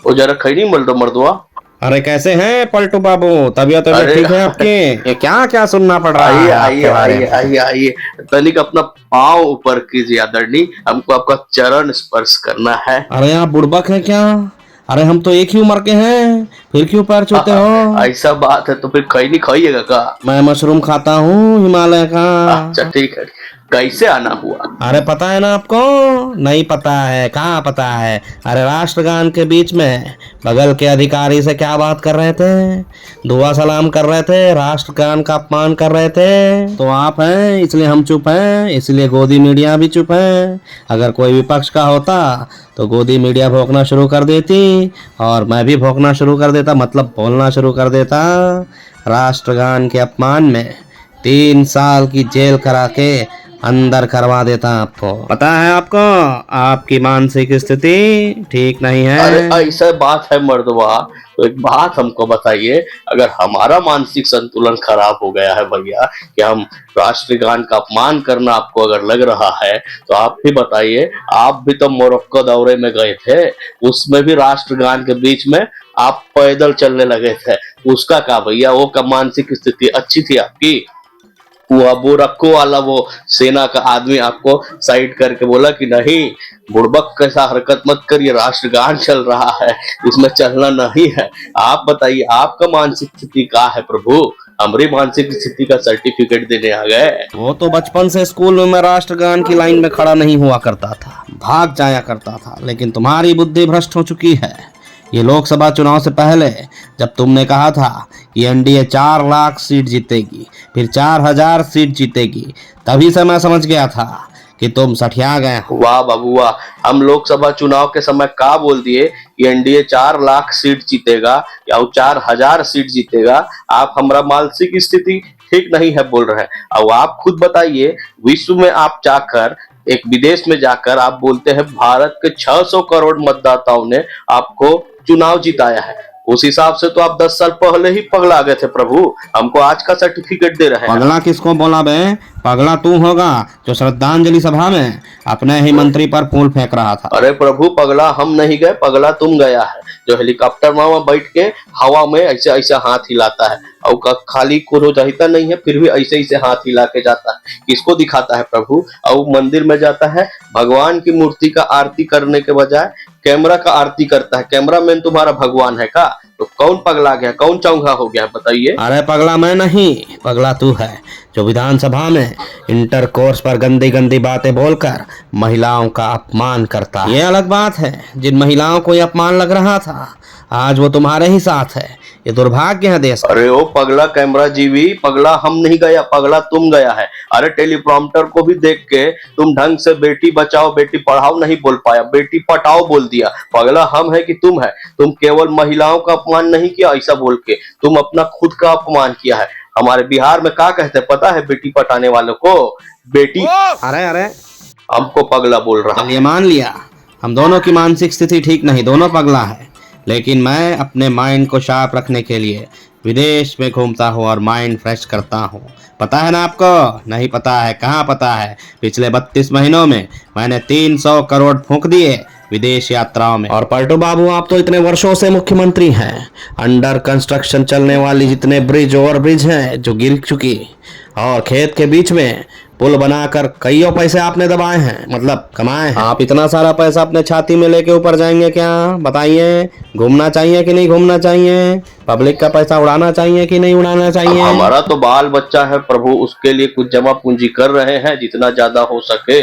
वो जरा खैनी मल दो मर्दवा। अरे कैसे हैं पलटू बाबू, तबीयत अरे ठीक है आपकी? ये क्या क्या सुनना पड़ रहा आइए है आइए आपके बारे आइए में? आइए आइए, तनिक अपना पाँव ऊपर कीजिए आदरणीय, हमको आपका चरण स्पर्श करना है। अरे आप बुड़बक है क्या? अरे हम तो एक ही उम्र के हैं, फिर क्यों पैर छूते हो? ऐसा बात है तो फिर खैनी खाइएगा का? मैं मशरूम खाता हूँ हिमालय का। अच्छा ठीक है, कैसे आना हुआ? अरे पता है ना आपको? नहीं पता है, कहाँ पता है? अरे राष्ट्रगान के बीच में बगल के अधिकारी से क्या बात कर रहे थे? दुआ सलाम कर रहे थे, राष्ट्रगान का अपमान कर रहे थे। तो आप हैं इसलिए हम चुप हैं, इसलिए गोदी मीडिया भी चुप है। अगर कोई विपक्ष का होता तो गोदी मीडिया भौंकना शुरू कर देती और मैं भी भौंकना शुरू कर देता, मतलब बोलना शुरू कर देता। राष्ट्रगान के अपमान में 3 साल की जेल करा के अंदर करवा देता आपको। पता है आपको, आपकी मानसिक स्थिति ठीक नहीं अरे है। ऐसा बात है मर्दवा, तो एक बात हमको बताइए, अगर हमारा मानसिक संतुलन खराब हो गया है भैया कि हम राष्ट्रगान का अपमान करना आपको अगर लग रहा है, तो आप भी बताइए, आप भी तो मोरक्को दौरे में गए थे, उसमें भी राष्ट्रगान के बीच में आप पैदल चलने लगे थे, उसका क्या भैया? वो का मानसिक स्थिति अच्छी थी आपकी? वो रखो वाला वो सेना का आदमी आपको साइड करके बोला कि नहीं, बुड़बक कैसा हरकत मत करिए, राष्ट्रगान चल रहा है, इसमें चलना नहीं है। आप बताइए आपका मानसिक स्थिति क्या है प्रभु? हमारी मानसिक स्थिति का सर्टिफिकेट देने आ गए? वो तो बचपन से स्कूल में मैं राष्ट्रगान की लाइन में खड़ा नहीं हुआ करता था, भाग जाया करता था। लेकिन तुम्हारी बुद्धि भ्रष्ट हो चुकी है। ये लोकसभा चुनाव से पहले जब तुमने कहा था कि एनडीए 4 लाख सीट जीतेगी, फिर 4,000 सीट जीतेगी, तभी से मैं समझ गया था कि तुम सठिया गए हो। वाह बाबू वाह, हम लोकसभा चुनाव के समय का बोल दिए कि एनडीए 4 लाख सीट जीतेगा या 4,000 सीट जीतेगा। आप हमारा मानसिक स्थिति ठीक नहीं है बोल रहे हैं। अब आप खुद बताइए, विश्व में आप जाकर, एक विदेश में जाकर आप बोलते हैं भारत के 600 करोड़ मतदाताओं ने आपको चुनाव जिताया है। उस हिसाब से तो आप 10 साल पहले ही पगला गए थे प्रभु, हमको आज का सर्टिफिकेट दे रहे हैं। पगला किसको बोला बे? पगला तू होगा जो श्रद्धांजलि सभा में अपने ही मंत्री पर फूल फेंक रहा था। अरे प्रभु, पगला हम नहीं गए, पगला तुम गया है, जो हेलीकॉप्टर में बैठ के हवा में ऐसे ऐसे हाथ हिलाता है और खाली कोनो रहता नहीं है, फिर भी ऐसे ऐसे हाथ हिला के जाता है। किसको दिखाता है प्रभु? और मंदिर में जाता है, भगवान की मूर्ति का आरती करने के बजाय कैमरा का आरती करता है। कैमरा मैन तुम्हारा भगवान है का? तो कौन पगला गया, कौन चौंगा हो गया बताइए? अरे पगला मैं नहीं, पगला तू है जो विधानसभा में इंटर कोर्स पर गंदी गंदी बातें बोलकर महिलाओं का अपमान करता है। ये अलग बात है, जिन महिलाओं को ये अपमान लग रहा था आज वो तुम्हारे ही साथ है। ये दुर्भाग्य है देश का। अरे ओ पगला कैमरा जीवी, पगला हम नहीं गया, पगला तुम गया है। अरे टेलीप्रॉम्प्टर को भी देख के तुम ढंग से बेटी बचाओ बेटी पढ़ाओ नहीं बोल पाया, बेटी पटाओ बोल दिया। पगला हम है कि तुम है? तुम केवल महिलाओं का अपमान नहीं किया ऐसा बोल के, तुम अपना खुद का अपमान किया है। हमारे बिहार में क्या कहते हैं पता है बेटी पटाने वालों को? बेटी। अरे अरे, हमको पगला बोल रहा है। चलिए मान लिया हम दोनों की मानसिक स्थिति ठीक नहीं, दोनों पगला है। लेकिन मैं अपने माइंड को शार्प रखने के लिए विदेश में घूमता हूँ और माइंड फ्रेश करता हूँ। पता है ना आपको? नहीं पता है? कहाँ पता है? पिछले 32 महीनों में मैंने 300 करोड़ फूंक दिए विदेश यात्राओं में। और पलटू बाबू आप तो इतने वर्षों से मुख्यमंत्री हैं, अंडर कंस्ट्रक्शन चलने वाली जितने ब्रिज ओवर ब्रिज हैं जो गिर चुकी, और खेत के बीच में पुल बनाकर कईयों पैसे आपने दबाए हैं, मतलब कमाए हैं। आप इतना सारा पैसा अपने छाती में लेके ऊपर जाएंगे क्या? बताइए, घूमना चाहिए कि नहीं घूमना चाहिए? पब्लिक का पैसा उड़ाना चाहिए कि नहीं उड़ाना चाहिए? हमारा तो बाल बच्चा है प्रभु, उसके लिए कुछ जमा पूंजी कर रहे हैं जितना ज्यादा हो सके।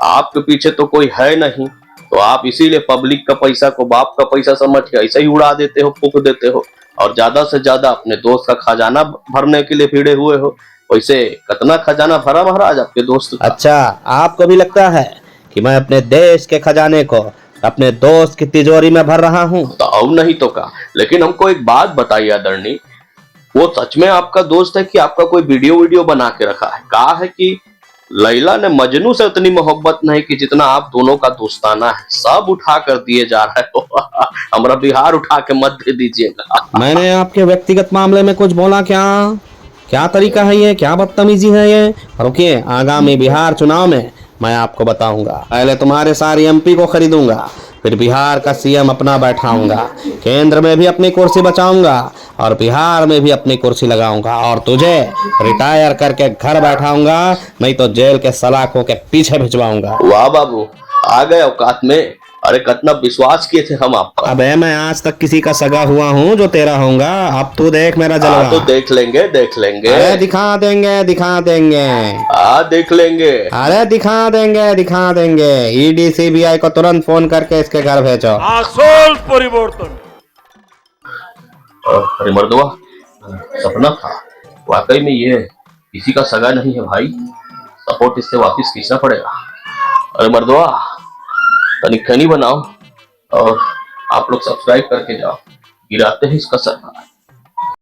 आपके पीछे तो कोई है नहीं, तो आप इसीलिए पब्लिक का पैसा को बाप का पैसा समझ के ऐसे ही उड़ा देते हो, फूक देते हो, और ज्यादा से ज्यादा अपने दोस्त का खजाना भरने के लिए भिड़े हुए हो। वैसे कितना खजाना भरा महाराज आपके दोस्त का? अच्छा, आपको भी लगता है कि मैं अपने देश के खजाने को अपने दोस्त की तिजोरी में भर रहा हूँ? तो अब नहीं तो का। लेकिन हमको एक बात बताइए आदरणीय, वो सच में आपका दोस्त है कि आपका कोई वीडियो बना के रखा है? कहा है कि लैला ने मजनू से उतनी मोहब्बत नहीं की जितना आप दोनों का दोस्ताना है, सब उठा कर दिए जा रहे हो। हमारा बिहार उठा के मत दे दीजिएगा। मैंने आपके व्यक्तिगत मामले में कुछ बोला क्या? क्या तरीका है ये? क्या बदतमीजी है ये? रुकिए, आगामी बिहार चुनाव में मैं आपको बताऊंगा। पहले तुम्हारे सारे एमपी को खरीदूंगा, फिर बिहार का सीएम अपना बैठाऊंगा, केंद्र में भी अपनी कुर्सी बचाऊंगा और बिहार में भी अपनी कुर्सी लगाऊंगा, और तुझे रिटायर करके घर बैठाऊंगा, नहीं तो जेल के सलाखों के पीछे भिजवाऊंगा। वाह बाबू, आ गए औकात में। अरे कितना विश्वास किए थे हम आप पर। अबे मैं आज तक किसी का सगा हुआ हूँ जो तेरा होऊंगा। अब तू देख मेरा हाँ जलवा। तो देख लेंगे, देख लेंगे। अरे दिखा देंगे, दिखा देंगे। हाँ देख लेंगे। अरे दिखा देंगे, दिखा देंगे। ईडी सीबीआई को तुरंत फोन करके इसके घर भेजो। আসল পরিবর্তন। अरे मर्दवा, सपना था। वाकई में ये किसी का सगा नहीं है भाई। सपोर्ट इससे वापस खींचना पड़ेगा। अरे मर्दवा, तनिक खैनी बनाओ और आप लोग सब्सक्राइब करके जाओ। गिराते हैं इसका सरकार।